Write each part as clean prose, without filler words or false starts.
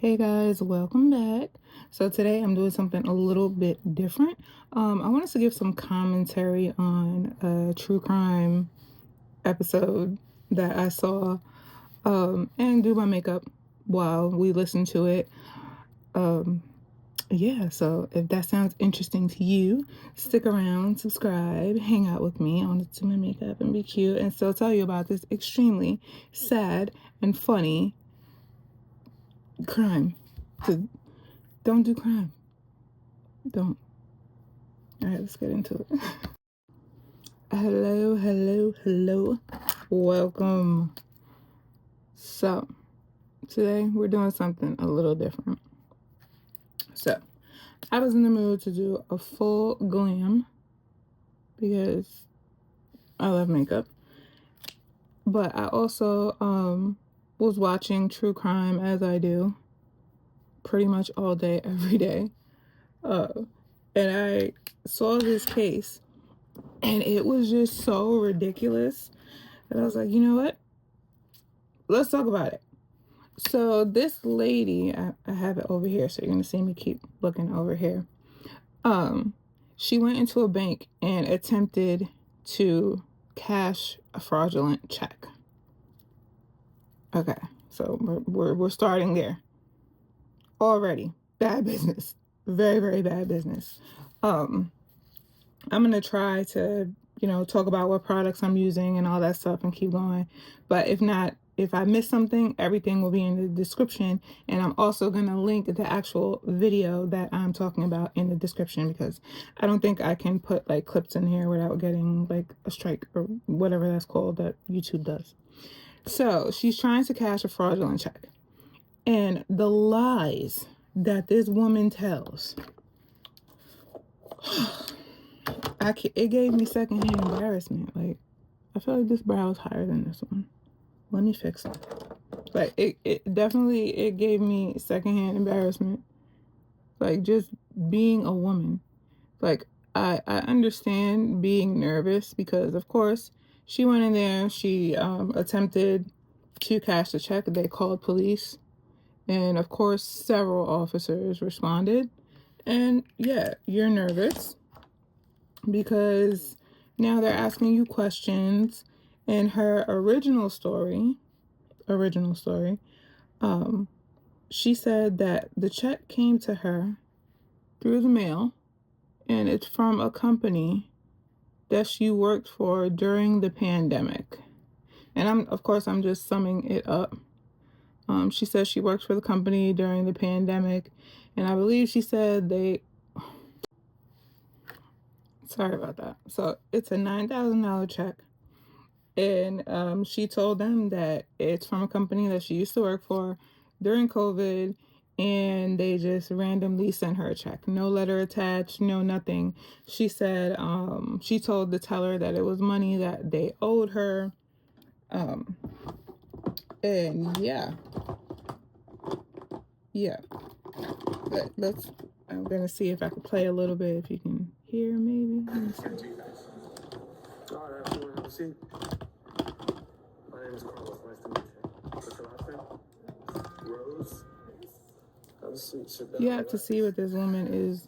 Hey guys, welcome back. So today I'm doing something a little bit different. I want us to give some commentary on a true crime episode that I saw, and do my makeup while we listen to it. Yeah, so if that sounds interesting to you, stick around, subscribe, hang out with me. I want to do my makeup and be cute and still tell you about this extremely sad and funny crime. So don't do crime. Don't. All right, let's get into it. Hello, hello, hello. Welcome. So, today we're doing something a little different. So, I was in the mood to do a full glam because I love makeup. But I also was watching true crime as I do pretty much all day, every day. And I saw this case and it was just so ridiculous that I was like, you know what? Let's talk about it. So this lady, I have it over here, so you're gonna see me keep looking over here. She went into a bank and attempted to cash a fraudulent check. Okay, so we're starting there. Already bad business, very very bad business. I'm gonna try to talk about what products I'm using and all that stuff and keep going. But if not, if I miss something, everything will be in the description. And I'm also gonna link the actual video that I'm talking about in the description because I don't think I can put like clips in here without getting like a strike or whatever that's called that YouTube does. So she's trying to cash a fraudulent check. And the lies that this woman tells, it gave me secondhand embarrassment. Like, I feel like this brow is higher than this one. Let me fix it. Like, it definitely, it gave me secondhand embarrassment. Like, just being a woman. Like, I understand being nervous because, of course, she went in there, she attempted to cash the check. They called police. And, of course, several officers responded. And, yeah, you're nervous because now they're asking you questions. In her original story, she said that the check came to her through the mail and it's from a company that she worked for during the pandemic. And I'm just summing it up. She says she worked for the company during the pandemic, and I believe she said sorry about that. So it's a $9,000 check. And she told them that it's from a company that she used to work for during COVID, and they just randomly sent her a check. No letter attached, no nothing. She said she told the teller that it was money that they owed her. And yeah. I'm gonna see if I can play a little bit if you can hear maybe. All right, everyone, have a seat. My name is Carlos. Nice to meet you. What's your last name? Rose. Have a seat. Sit down. You have to see what this woman is.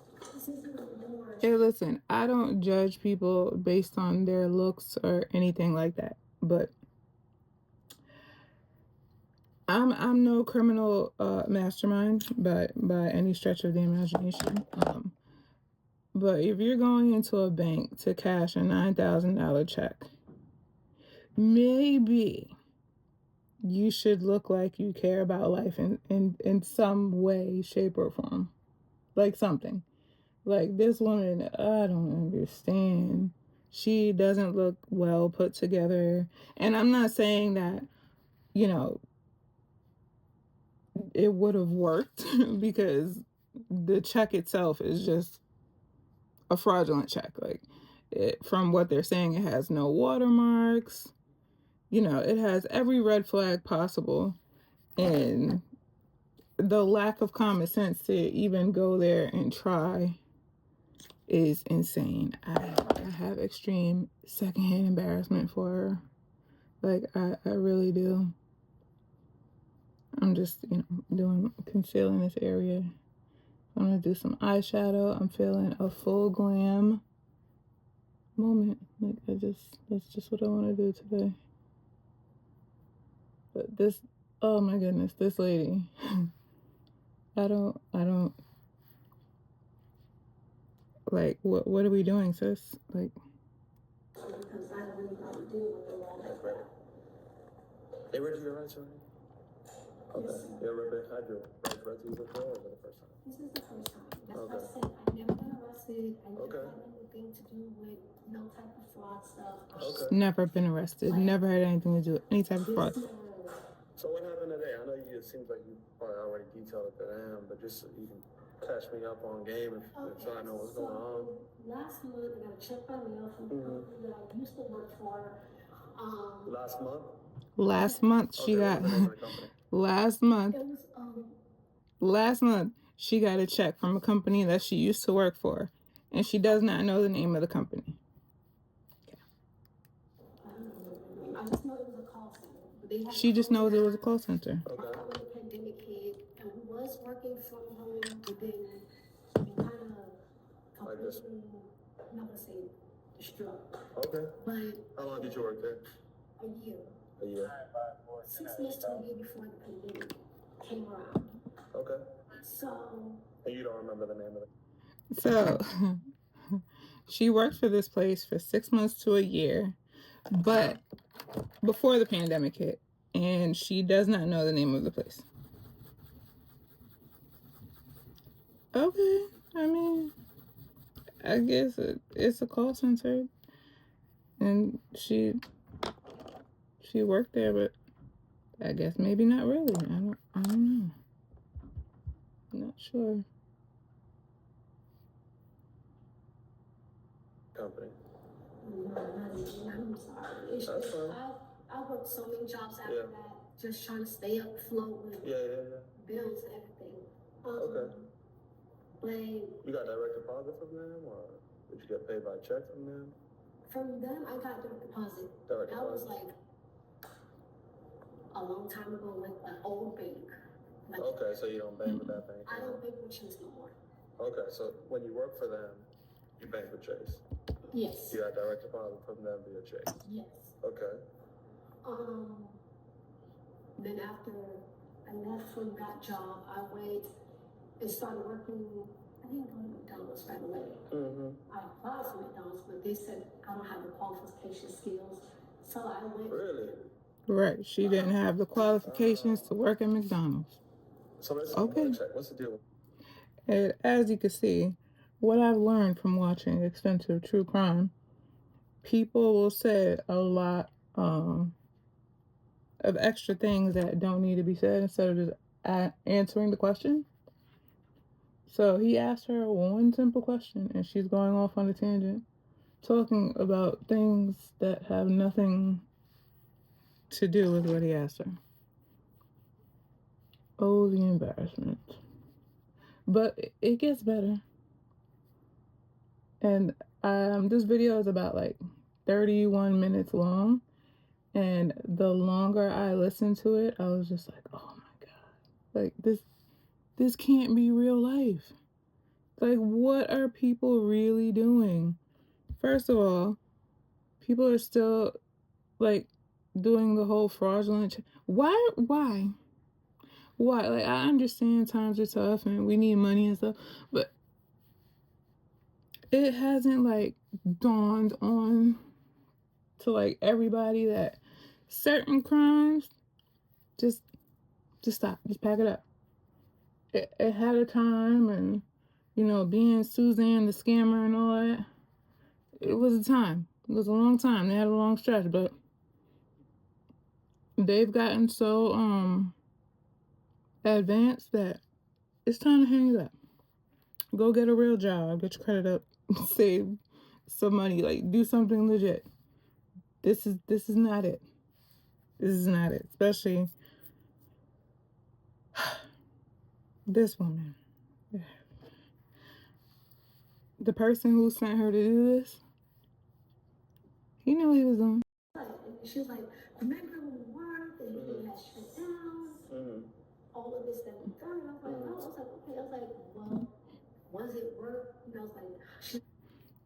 Hey, listen, I don't judge people based on their looks or anything like that, but I'm no criminal mastermind by any stretch of the imagination. But if you're going into a bank to cash a $9,000 check, maybe you should look like you care about life in some way, shape, or form. Like something. Like this woman, I don't understand. She doesn't look well put together. And I'm not saying that, you know, it would have worked because the check itself is just a fraudulent check. Like from what they're saying, it has no watermarks. It has every red flag possible. And the lack of common sense to even go there and try is insane. I have extreme secondhand embarrassment for her. Like, I really do. I'm just, concealing this area. I'm gonna do some eyeshadow. I'm feeling a full glam moment. Like that's just what I want to do today. But this, oh my goodness, this lady. I don't like what are we doing, sis? Like, because I don't really want to deal with the law. That's right. They read your rights already? Okay. Yes. You ever had your rights read to you before, or was it the first time? This is the first time. That's what I said. I've never been arrested. I never had anything to do with no type of fraud stuff. Okay. Never been arrested. Never had anything to do with any type of fraud. So what happened today? I know it seems like you probably already detailed it to them, but just so you can catch me up on game so I know what's going on. Last month, I got a check by mail from the company that I used to work for. Last month? Last month she got last month she got a check from a company that she used to work for, and she does not know the name of the company. Okay. I just know it was a call center. She just knows it was a call center. Okay. When the pandemic hit, and we was working from home, but then it kind of completely, I'm not gonna say destroyed. Okay. But how long did you work there? A year. A year. 6 months to a year before the pandemic came around. Okay. So. And you don't remember the name of it? So she worked for this place for 6 months to a year, but before the pandemic hit, and she does not know the name of the place. Okay, I mean, I guess it's a call center, and she worked there, but I guess maybe not really. I don't know. I'm not sure. Company. No, I'm sorry. It's just, I worked so many jobs after that, just trying to stay afloat with bills and everything. Okay. But you got direct deposit from them, or did you get paid by check from them? From them, I got direct deposit. That was like a long time ago with an old bank. Like, okay, so you don't bank with that bank? I don't bank with Chase no more. Okay, so when you work for them, you bank with Chase? Yes. You got direct deposit from them via Chase? Yes. Okay. Then after I left from that job, I went and started working. I didn't go to McDonald's right away. I applied for McDonald's, but they said I don't have the qualification skills. So I went. Really? Right. She didn't have the qualifications to work at McDonald's. So let's check. What's the deal? And as you can see, what I've learned from watching extensive true crime, people will say a lot of extra things that don't need to be said instead of just answering the question. So he asked her one simple question, and she's going off on a tangent, talking about things that have nothing to do with what he asked her. Oh, the embarrassment. But it gets better. And this video is about like 31 minutes long. And the longer I listened to it, I was just like, oh my God. Like this can't be real life. Like, what are people really doing? First of all, people are still like doing the whole fraudulent. Why? Like, I understand times are tough and we need money and stuff, but it hasn't like dawned on to like everybody that certain crimes just stop, just pack it up. It had a time, and being Suzanne the scammer and all that, it was a time. It was a long time. They had a long stretch, but they've gotten so advanced that it's time to hang it up. Go get a real job, get your credit up, save some money, like do something legit. This is not it. This is not it. Especially this woman. The person who sent her to do this, he knew what he was doing. She was like, remember when we worked and you had shut down? all of this that we've done. And I was like, oh, I was like, okay. I was like, well, was it work? And I was like,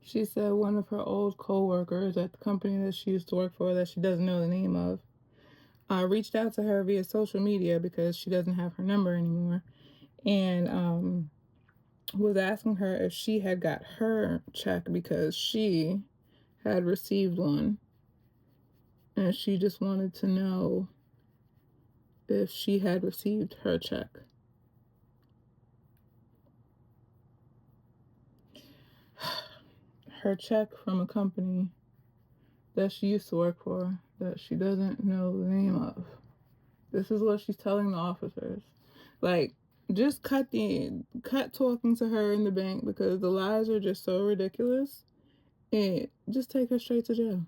she said one of her old co-workers at the company that she used to work for, that she doesn't know the name of, reached out to her via social media because she doesn't have her number anymore, and was asking her if she had got her check because she had received one, and she just wanted to know if she had received her check. Her check from a company that she used to work for that she doesn't know the name of. This is what she's telling the officers. Like, just cut talking to her in the bank because the lies are just so ridiculous, and just take her straight to jail.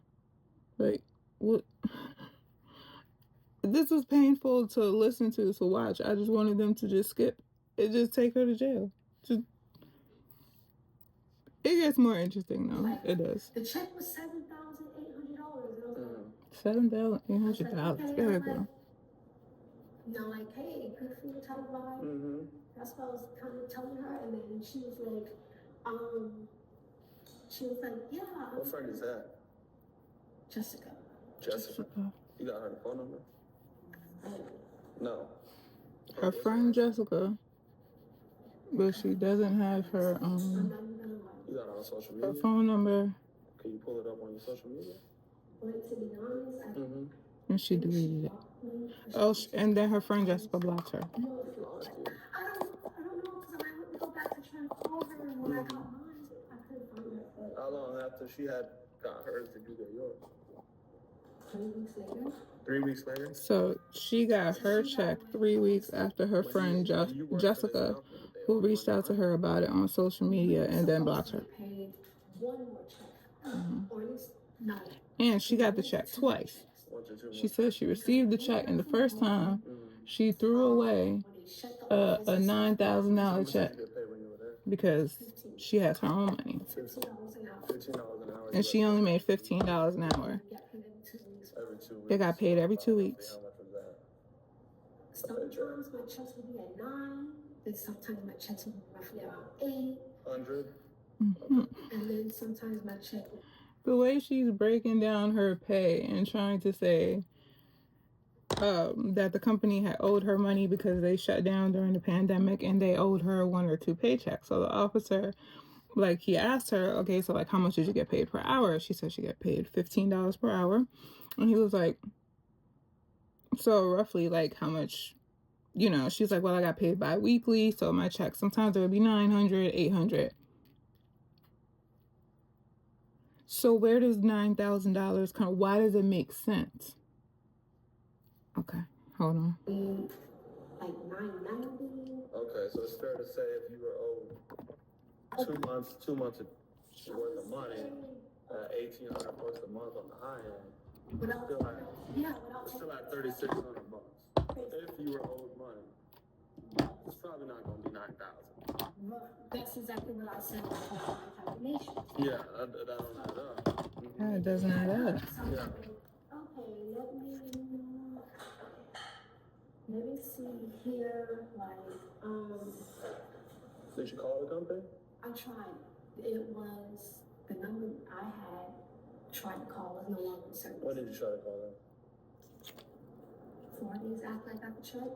Like, what? This was painful to listen to watch. I just wanted them to just skip and just take her to jail. Just, it gets more interesting though. like, it does. the check was $7,800. $7,800. Go ahead, girl. You know, like, hey, good for you, television. Mm-hmm. That's what I was kind of telling her, and then she was like, yeah. What friend is that? Jessica. Jessica. You got her phone number? No. Her friend Jessica, but she doesn't have her You got her on social media? her phone number. Can you pull it up on your social media? But to be honest, and she deleted it. Oh, and then her friend Jessica blocked her. I don't know, because I went to go back to try to call her, and when I got mine, I couldn't find her. How long after she had got hers did you get yours? 3 weeks later. 3 weeks later? So she got her check 3 weeks after her friend Jessica, who reached out to her about it on social media and then blocked her. And she got the check twice. She said she received the check, and the first time she threw away a $9,000 check because she has her own money. And she only made $15 an hour. They got paid every 2 weeks. Sometimes my checks would be at 9, and sometimes my checks would be roughly around 800. And then sometimes my check. The way she's breaking down her pay and trying to say that the company had owed her money because they shut down during the pandemic and they owed her 1 or 2 paychecks. So the officer, like, he asked her, okay, so like, how much did you get paid per hour? She said she got paid $15 per hour. And he was like, so roughly, like, how much, she's like, well, I got paid bi-weekly, so my check, sometimes it would be $900, $800. So where does $9,000 come? Why does it make sense? Okay, hold on. Like $990. Okay, so it's fair to say if you were owed 2 months worth of money, $1,800 a month on the high end, still at $3,600. If you were owed money, it's probably not going to be $9,000. That's exactly what I said in my calculation. Yeah, that don't add up. Yeah, it doesn't add up. Yeah. Okay, let me see here, Did you call the company? I tried. It was the number I had tried to call was no longer in service. When did you try to call them? 4 days after I got the check.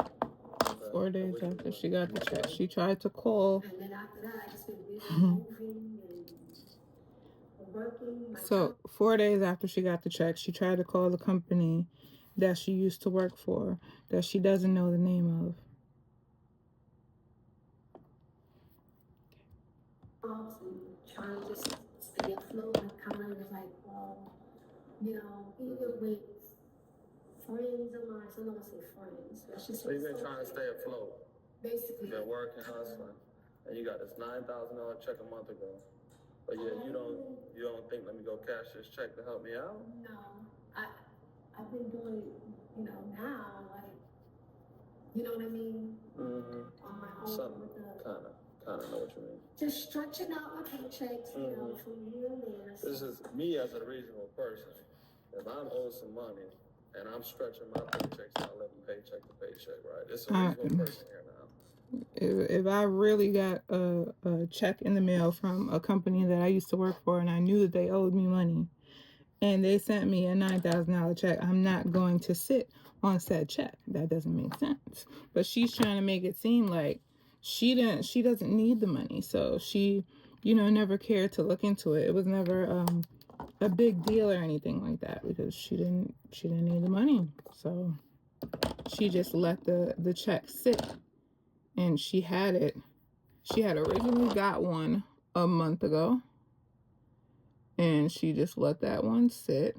Okay. 4 days after she got the check, she tried to call. And then after that, I just been busy moving and working. So 4 days after she got the check, she tried to call the company that she used to work for, that she doesn't know the name of. Trying to just stay afloat. I kind of was like, well, even with friends of mine, so I'm not gonna say friends. Let's just So you've been trying to stay afloat. Basically. You've been working, hustling, and you got this $9,000 check a month ago. But yeah, you don't think, let me go cash this check to help me out? No, I've been doing, now, like, you know what I mean? Mm-hmm. On my own. Something, kind of know what you mean. Just stretching out my paychecks, from here and there. This is me as a reasonable person. If I'm owed some money and I'm stretching my paychecks out, living paycheck to paycheck, right? It's a reasonable person here now. If I really got a check in the mail from a company that I used to work for and I knew that they owed me money and they sent me a $9,000 check, I'm not going to sit on said check. That doesn't make sense. But she's trying to make it seem like she doesn't need the money. So she, never cared to look into it. It was never a big deal or anything like that because she didn't need the money. So she just let the check sit. And she had originally got one a month ago. And she just let that one sit.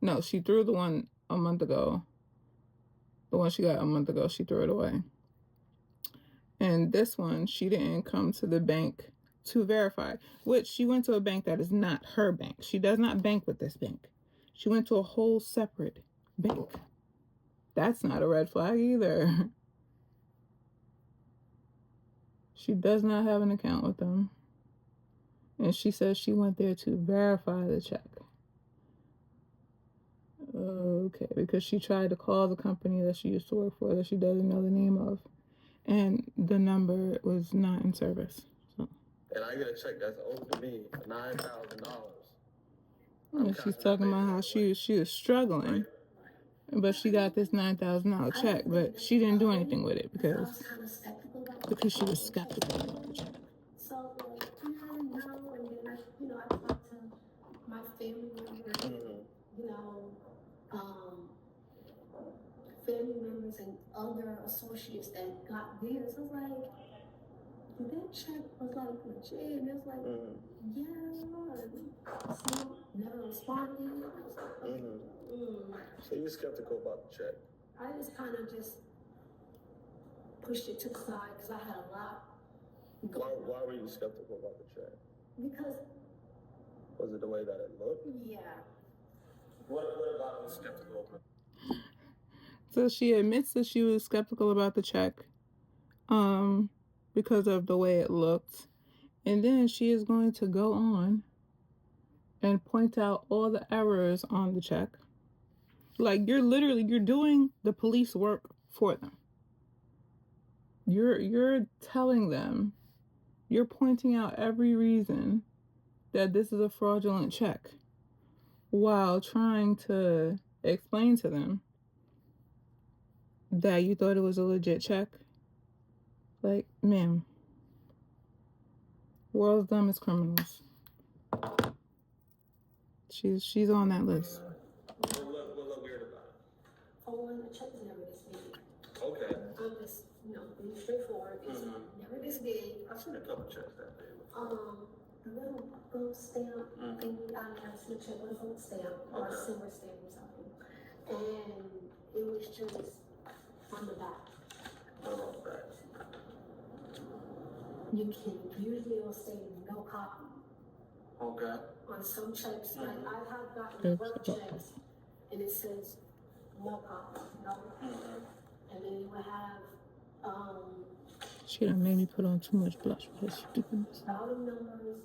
No, she threw the one a month ago. The one she got a month ago, she threw it away. And this one, she didn't come to the bank to verify, which she went to a bank that is not her bank. She does not bank with this bank. She went to a whole separate bank. That's not a red flag either. She does not have an account with them. And she says she went there to verify the check. Okay, because she tried to call the company that she used to work for that she doesn't know the name of. And the number was not in service. So. And I get a check that's owed to me for $9,000. And she's talking about how she was struggling. But she got this $9,000 check, but she didn't do anything with it because she was skeptical about the check. So, and then I talked to my family members, family members and other associates that got theirs. I was like, that check was like legit. And it's like, yeah. So never responded. I was like, So you're skeptical about the check? I just kind of pushed it to the side because I had a lot. Why were you skeptical about the check? Because. Was it the way that it looked? Yeah. What about was skeptical about? So she admits that she was skeptical about the check because of the way it looked. And then she is going to go on and point out all the errors on the check. Like you're doing the police work for them. You're telling them, you're pointing out every reason that this is a fraudulent check while trying to explain to them that you thought it was a legit check. Like, ma'am, world's dumbest criminals. She's on that list. What look weird about it? For one, the check is never this big. Okay. I'm just, being straightforward. It's never this big. I've seen a couple checks that big. The little gold stamp thing, I never seen a check with a gold stamp or a silver stamp or something. And it was just on the back. On the back. You can usually it'll say no copy. Okay. On some checks, like I have gotten work checks, and it says no copy, no. And then you will have she done made me put on too much blush with her stupidness. routing numbers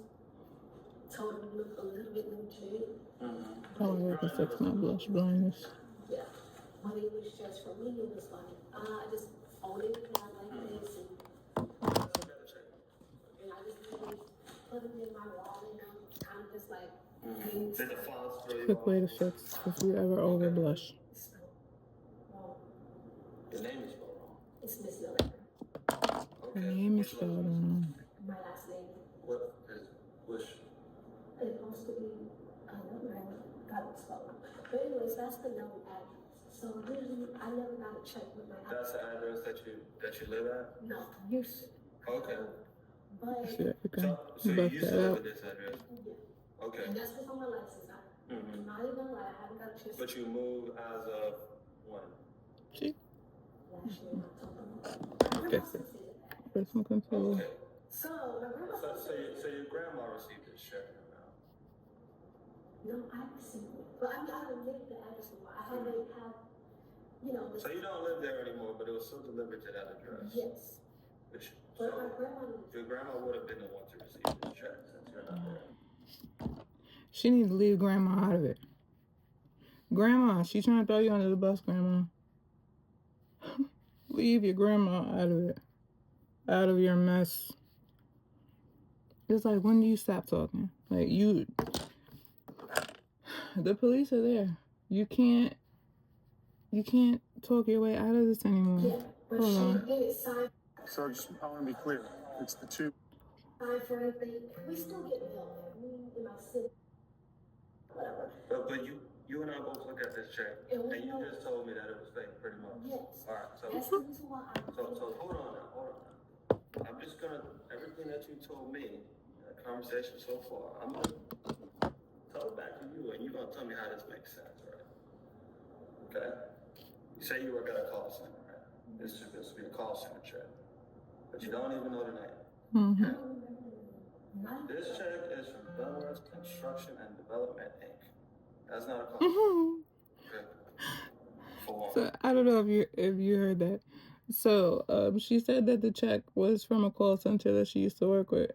told them look a little bit legit. I would have to fix my blush blindness. Yeah. But it was just for me, it was like I just own it like this and I just really put it in my wallet and I'm kind of just like quick way to fix if you ever over blush. Your name is spelled wrong. It's Miss Miller. Her name is spelled wrong. My last name. What is Bush? It's supposed to be, I don't know, I got it spelled wrong. But anyways, that's the known address. So usually I never got a check with my address. That's the address that you live at? No, used to. Okay. But So you used to live at this address? Yeah. Okay. And that's what's on my license. I'm not even gonna lie, I haven't got a chance. But you moved as of when? See? Last year. Fix it. Fix some control. Okay. So my grandma. So your grandma received this check in the mail? No, I received it. But I haven't lived the address anymore. I haven't had, So you don't live there anymore, but it was still delivered to that address? Yes. So But my grandma. your grandma would have been the one to receive this check since you're not there. She needs to leave grandma out of it. Grandma, she's trying to throw you under the bus, Grandma. Leave your grandma out of it. Out of your mess. It's like, when do you stop talking? Like, the police are there. You can't talk your way out of this anymore. Yeah, but Hold on. she did sign So I want to be clear. It's the two. for everything. We still get help. Me and my sister, whatever. But you and I both look at this check, and you just told me that it was fake, pretty much. Yes. All right. So That's the reason why so hold on now. I'm just gonna everything that you told me, the conversation so far. I'm gonna tell it back to you, and you're gonna tell me how this makes sense, right? Okay. You say you work at a call center, right? This is supposed to be a call center check, but you don't even know the name. Mm-hmm. Okay? This check is from Nars Construction and Development Inc. That's not a call. Mm-hmm. Okay. For So I don't know if you heard that. So she said that the check was from a call center that she used to work with,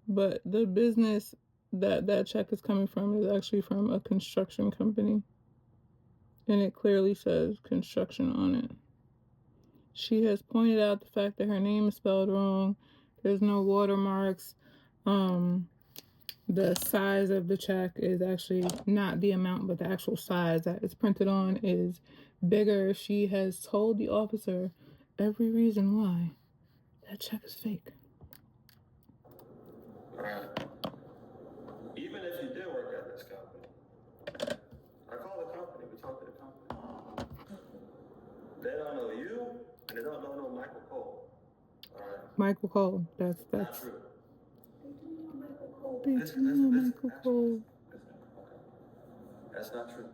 but the business that check is coming from is actually from a construction company, and it clearly says construction on it. She has pointed out the fact that her name is spelled wrong. There's no watermarks. The size of the check is actually not the amount, but the actual size that it's printed on is bigger. She has told the officer every reason why that check is fake. Alright. Even if you did work at this company, I call the company, we talk to the company. They don't know you, and they don't know no Michael Cole. Alright. Michael Cole. That's Not true. They do know Michael Cole. Listen, okay. That's not true.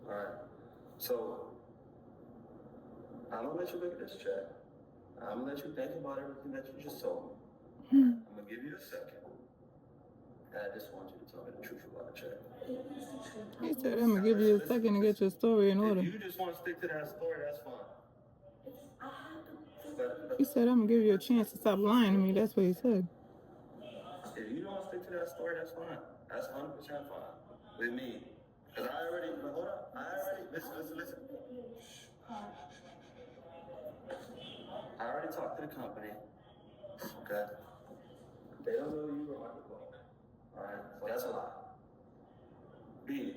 Alright. So, I'm gonna let you look at this check. I'm gonna let you think about everything that you just told me. I'm gonna give you a second. And I just want you to tell me the truth about the check. He said, I'm going to give you a second to get your story in order. If you just want to stick to that story, that's fine. But He said, I'm going to give you a chance to stop lying to me. That's what he said. if you don't stick to that story, that's fine. That's 100% fine with me. Because I already, but hold up. Listen. I already talked to the company. Okay? They don't know you or Michael Cole. Alright? So that's a lie. B,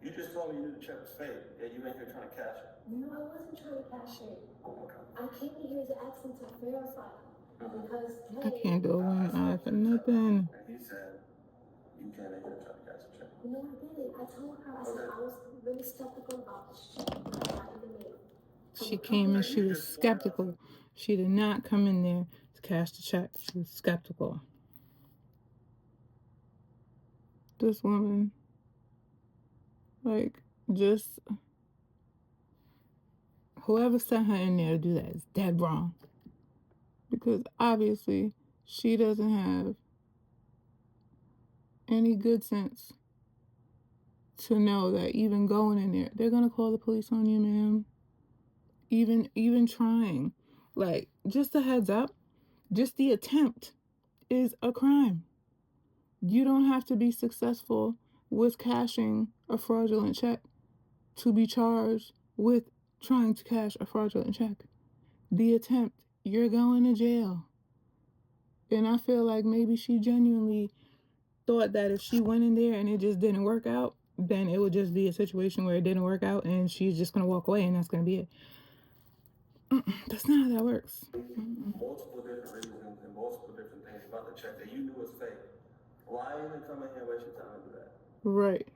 you just told me you knew the check was fake, and you ain't here trying to cash it. No, I wasn't trying to cash it. Okay. I came in here to ask them to verify. Because I can't do a one eye for nothing. And he said, you can't even try to cash the check. No, I didn't. I told her, I said I was really skeptical about this check. I even made it. She came and she was skeptical. She did not come in there to cash the check. She was skeptical. This woman, like, just whoever sent her in there to do that is dead wrong. Because obviously she doesn't have any good sense to know that even going in there, they're gonna call the police on you, ma'am. Even trying. Like, just a heads up, just the attempt is a crime. You don't have to be successful with cashing a fraudulent check to be charged with trying to cash a fraudulent check. The attempt, you're going to jail. And I feel like maybe she genuinely thought that if she went in there and it just didn't work out, then it would just be a situation where it didn't work out and she's just going to walk away and that's going to be it. That's not how that works. Multiple different reasons and multiple different things about the check that you knew was fake. Why even come in here and waste your time to do that? Right.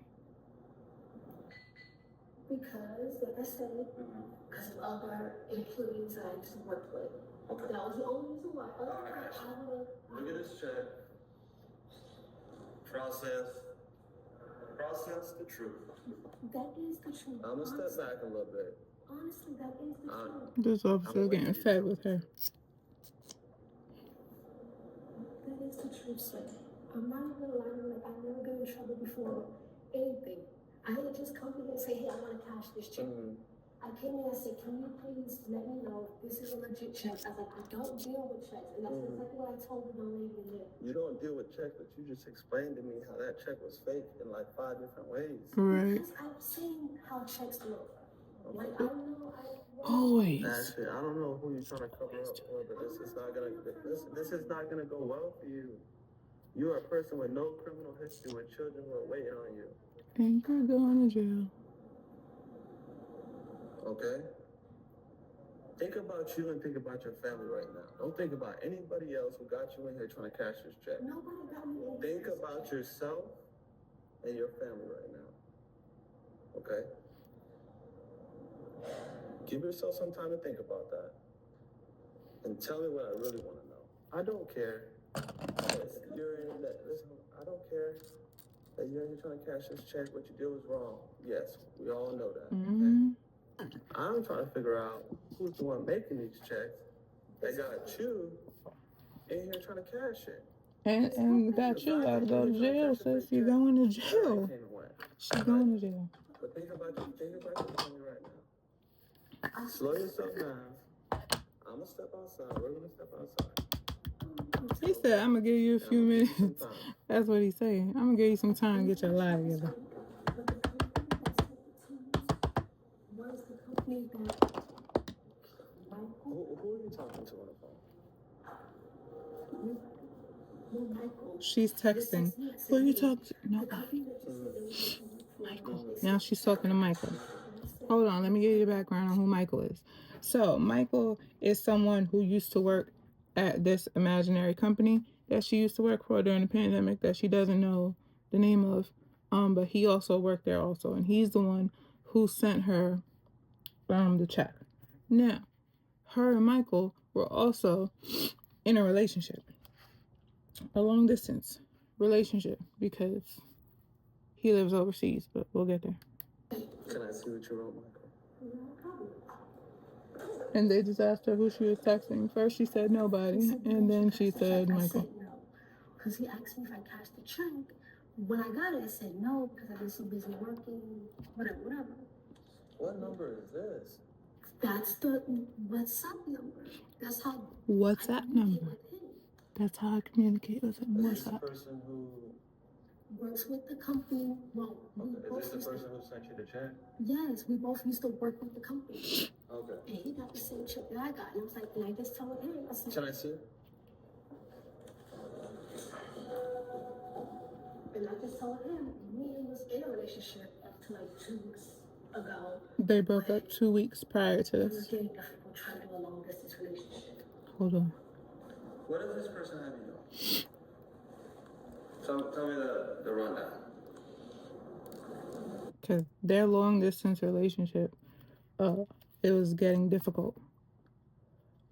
Because, like I said, because of other employees I used to work with. Okay. That was the only reason why. Otherwise, I would have. Look at this check. Process the truth. That is the truth. I'm gonna step back a little bit. Honestly, that is the truth. This officer getting fed with her. That is the truth, sir. I'm not even gonna lie to you, like, I've never been in trouble before. Anything. I didn't just come here and say, hey, I want to cash this check. I came in and said, can you please let me know if this is a legit check? I was like, I don't deal with checks. And that's exactly what I told the young lady there. You don't deal with checks, but you just explained to me how that check was fake in like 5 different ways. Right. Because I've seen how checks look. Like, I know, Always. Actually, I don't know who you're trying to cover up for, but this is not gonna go well for you. You are a person with no criminal history with children who are waiting on you. And you're going to jail. Okay? Think about you and think about your family right now. Don't think about anybody else who got you in here trying to cash this check. nobody got me in. Think about yourself and your family right now. Okay? Give yourself some time to think about that. And tell me what I really want to know. I don't care. Listen, I don't care that you're in here trying to cash this check. What you did was wrong. Yes, we all know that. Okay? I'm trying to figure out who's the one making these checks that got you in here trying to cash it. And got you got to go to jail, sis. You're going to jail. She's going to jail. But think about your family right now. Slow yourself down. I'm gonna step outside. We're gonna step outside. He said, I'm going to give you a few minutes. That's what he's saying. I'm going to give you some time to get your life together. Who are you talking to on the phone? She's texting. Who are you talking to? Nobody. Michael. Now she's talking to Michael. Hold on, let me give you the background on who Michael is. So Michael is someone who used to work at this imaginary company that she used to work for during the pandemic that she doesn't know the name of. But he also worked there also, and he's the one who sent her the check. Now, her and Michael were also in a relationship, a long distance relationship, because he lives overseas, but we'll get there. Can I see what you wrote, Michael? And they just asked her who she was texting. First she said nobody, and then she said Michael. Because he asked me if I cashed the check. When I got it, I said no because I've been so busy working, whatever. What number is this? That's the WhatsApp number. That's how WhatsApp number. That's how I communicate with him. Is this the person who works with the company? Well, is this the person who sent you the check? Yes, we both used to work with the company. Okay. And he got the same check that I got. And I was like, and I just told him. I said, Can I see it? And I just told him, me and was in a relationship up to like 2 weeks ago. They broke up 2 weeks prior to It was this. getting difficult trying to do a long distance relationship. Hold on. What does this person have you doing? Tell me the rundown. Because their long distance relationship, it was getting difficult.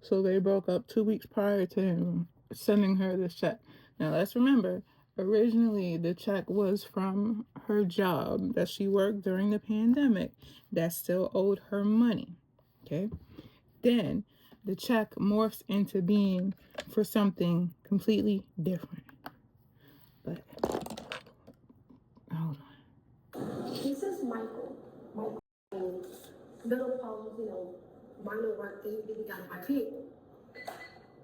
So they broke up 2 weeks prior to him sending her this check. Now let's remember, originally the check was from her job that she worked during the pandemic that still owed her money. Okay? Then the check morphs into being for something completely different. But hold on. This is Michael. Little problems, minor work thing that we got my people.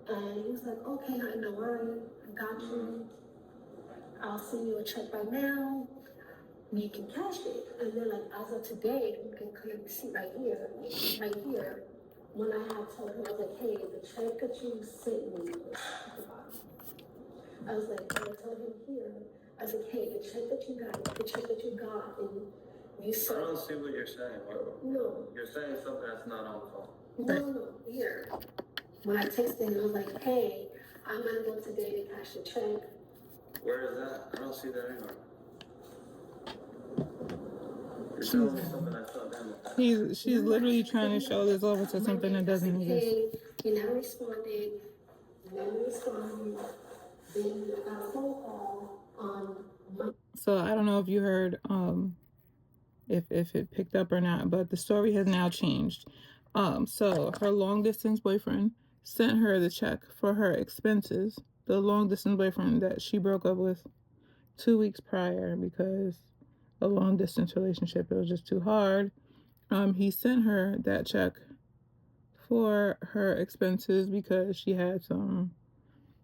And he was like, okay, honey, don't worry, I got you. I'll send you a check right now. You can cash it. And then like as of today, you can clearly see right here, when I had told him, I was like, hey, the check that you sent me was at the bottom. I was like, I told him here, I was like, hey, the check that you got, and you said. I don't see what you're saying. No. You're saying something that's not on call. No, here. When I texted him, I was like, hey, I'm gonna go today to cash the check. Where is that? I don't see that anywhere. You're telling me something that's not there. She's literally trying to show this over to something that doesn't exist. Hey, you never responded. Then I got a phone call on So I don't know if you heard if it picked up or not, but the story has now changed. So her long distance boyfriend sent her the check for her expenses. The long distance boyfriend that she broke up with 2 weeks prior because a long distance relationship, it was just too hard. he sent her that check for her expenses because she had some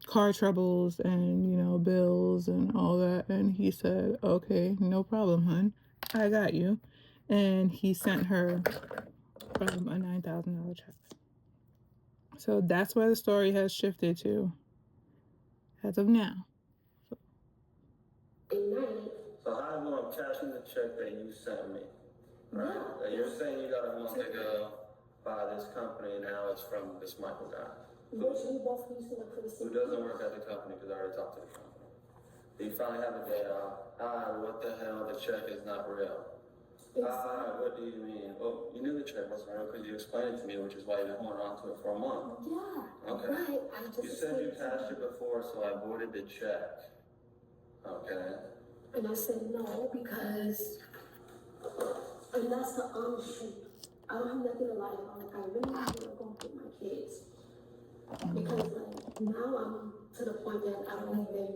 car troubles and, you know, bills and all that. And he said, okay, no problem, hun. I got you. And he sent her a $9,000 check. So that's where the story has shifted to as of now. So how do I'm cashing the check that you sent me? Right? That you're saying you got a month ago by this company, now it's from this Michael guy. Who doesn't work at the company because I already talked to the company. You finally have a day off. What the hell? The check is not real. What do you mean? Well, you knew the check wasn't real because you explained it to me, which is why you've been holding on to it for a month. Yeah. Okay. Right. You said you cashed it before, so I voided the check. Okay. And I said no because, and that's the honest truth. I don't have nothing to lie about. Like, I really want to go with my kids. Because, like, now I'm to the point that I don't even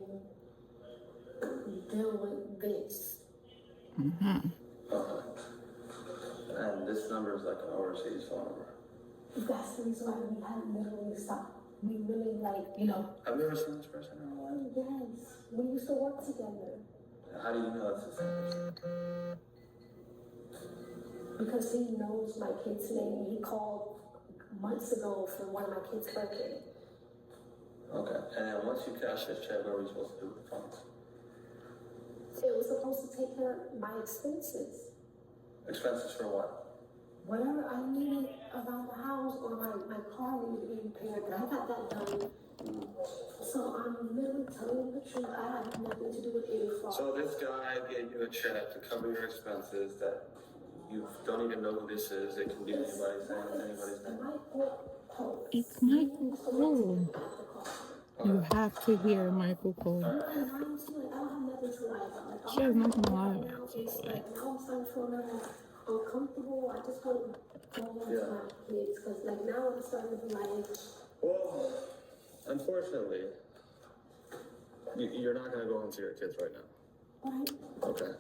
deal with this. Mm-hmm. And this number is like an overseas phone number. That's the reason why we had literally stopped. We really, like, you know. Have you ever seen this person in real life? Yes. We used to work together. How do you know it's the same person? Because he knows my kid's name. He called months ago for one of my kids' birthday. Okay. And then once you cash this check, what are we supposed to do with the funds? It was supposed to take care of my expenses. Expenses for what? Whatever I needed around the house or my car needed to be repaired, but I got that done. So I'm literally telling you the truth. I have nothing to do with any fraud. So this guy gave you a check to cover your expenses that you don't even know who this is. It can be anybody's name, anybody's name. It's Michael Cole. You have to hear Michael Cole. She has nothing to lie about. It's like now I'm starting to feel a little uncomfortable. I just want to go home to my kids because like now I'm starting to be like. Well, unfortunately, you're not going to go home to your kids right now. Right. Okay.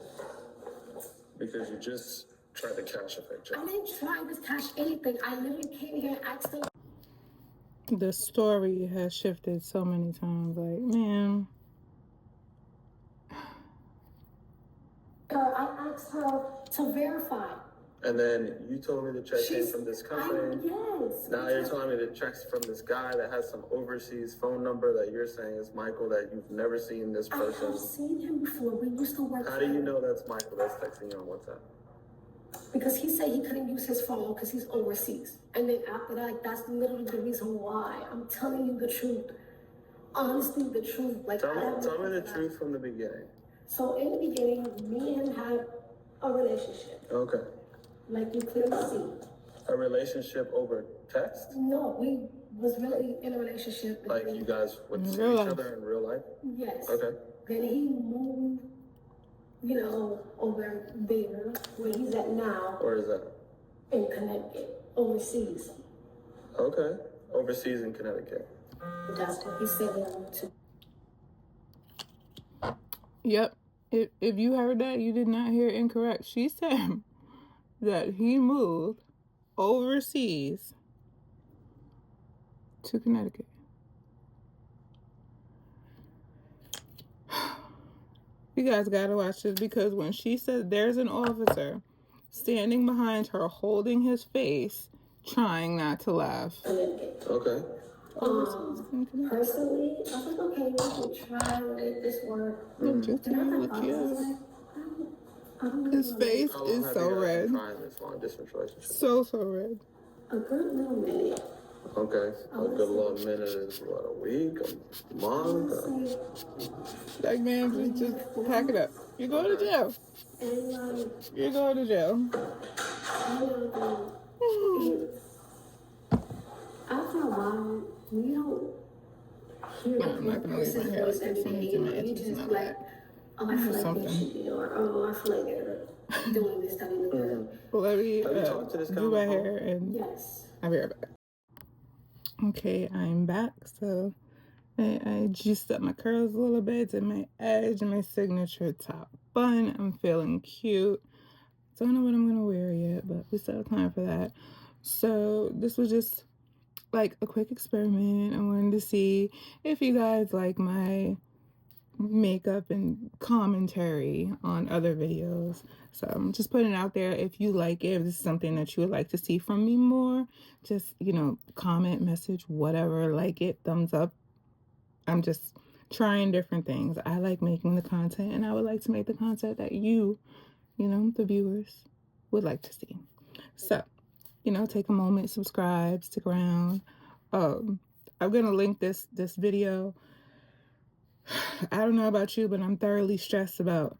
Because you just tried to cash a fake check. I didn't try to cash anything. I literally came here and asked them. The story has shifted so many times. Like, man. I asked her to verify. And then you told me the check came from this company. Yes. Now you're telling me the check's from this guy that has some overseas phone number that you're saying is Michael, that you've never seen this person. I have seen him before. We used to work. How do you know that's Michael that's texting you on WhatsApp? Because he said he couldn't use his phone because he's overseas. And then after that, like, that's literally the reason why. I'm telling you the truth. Honestly, the truth. Like, tell me the truth from the beginning. So in the beginning, me and him had a relationship. Okay. Like you clearly see. A relationship over text? No, we was really in a relationship. Like you guys would see each other in real life? Yes. Okay. Then he moved, you know, over there where he's at now. Where is that? In Connecticut, overseas. Okay. Overseas in Connecticut. That's what he said to. Yep. If you heard that, you did not hear incorrect. She said that he moved overseas to Connecticut. You guys gotta watch this because when she said there's an officer standing behind her holding his face, trying not to laugh. Okay. Personally, I was like, okay, we can try to make this work. Just look cute. His face is so red. So red. A good little minute. Okay. A good little minute is what, a week, a month? Like, man, just pack it up. You're going to jail. You're going to jail. After a while, you don't hear the person's voice every day. You just like, oh, I feel like they should be, or oh, I feel like they're doing this, that, and the third. Well, let me do my hair and I'll be right back. Okay, I'm back. So I juiced up my curls a little bit, did my edge and my signature top bun. I'm feeling cute. Don't know what I'm gonna wear yet, but we still have time for that. So this was just like a quick experiment. I wanted to see if you guys like my makeup and commentary on other videos. So I'm just putting it out there. If you like it, if this is something that you would like to see from me more, just, you know, comment, message, whatever, like it, thumbs up. I'm just trying different things. I like making the content, and I would like to make the content that you know, the viewers would like to see. So, you know, take a moment, subscribe, stick around. I'm gonna link this video. I don't know about you, but I'm thoroughly stressed about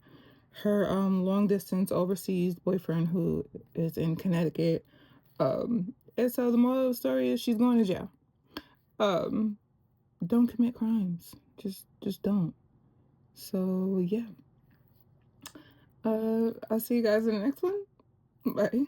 her long distance overseas boyfriend who is in Connecticut. And so the moral of the story is she's going to jail. Don't commit crimes. Just don't. So yeah. I'll see you guys in the next one. Bye.